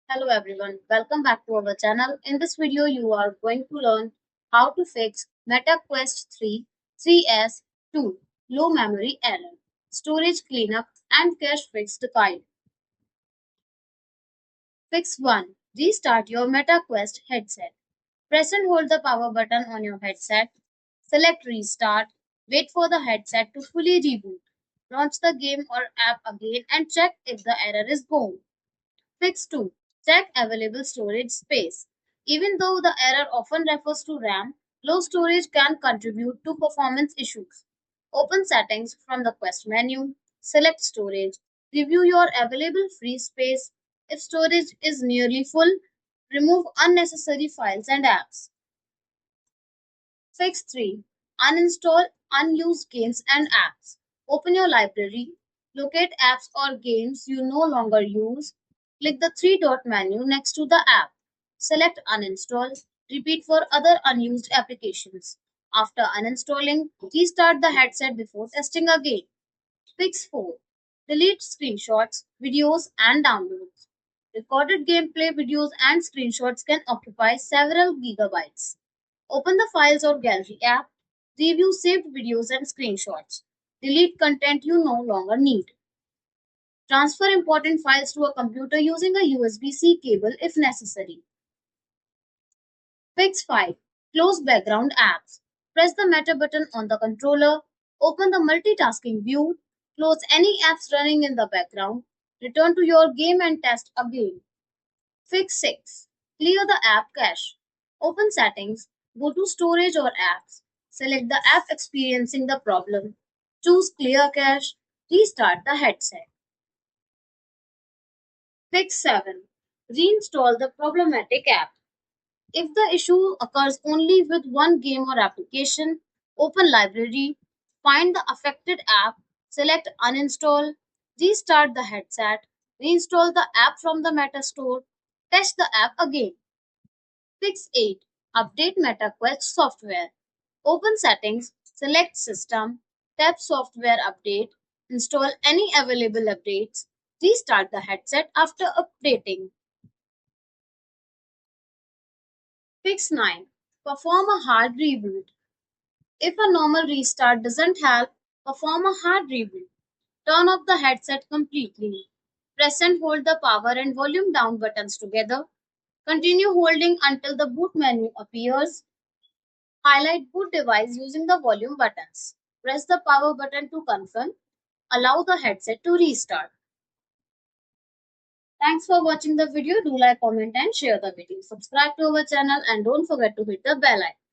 Hello everyone, welcome back to our channel. In this video, you are going to learn how to fix MetaQuest 3 3S2 low memory error, storage cleanup, and cache fix guide. Fix 1. Restart your MetaQuest headset. Press and hold the power button on your headset. Select Restart. Wait for the headset to fully reboot. Launch the game or app again and check if the error is gone. Fix 2. Check available storage space. Even though the error often refers to RAM, low storage can contribute to performance issues. Open Settings from the Quest menu, select Storage, review your available free space. If storage is nearly full, remove unnecessary files and apps. Fix 3. Uninstall unused games and apps. Open your library, locate apps or games you no longer use. Click the three-dot menu next to the app. Select Uninstall. Repeat for other unused applications. After uninstalling, restart the headset before testing again. Fix 4. Delete screenshots, videos, and downloads. Recorded gameplay videos and screenshots can occupy several gigabytes. Open the Files or Gallery app. Review saved videos and screenshots. Delete content you no longer need. Transfer important files to a computer using a USB-C cable if necessary. Fix 5. Close background apps. Press the Meta button on the controller. Open the multitasking view. Close any apps running in the background. Return to your game and test again. Fix 6. Clear the app cache. Open Settings. Go to Storage or Apps. Select the app experiencing the problem. Choose Clear Cache. Restart the headset. Fix 7. Reinstall the problematic app. If the issue occurs only with one game or application, open Library, find the affected app, select Uninstall, restart the headset, reinstall the app from the Meta Store, test the app again. Fix 8. Update MetaQuest software. Open Settings, select System, tap Software Update, install any available updates, restart the headset after updating. Fix 9. Perform a hard reboot. If a normal restart doesn't help, perform a hard reboot. Turn off the headset completely. Press and hold the power and volume down buttons together. Continue holding until the boot menu appears. Highlight boot device using the volume buttons. Press the power button to confirm. Allow the headset to restart. Thanks for watching the video. Do like, comment and share the video. Subscribe to our channel and don't forget to hit the bell icon.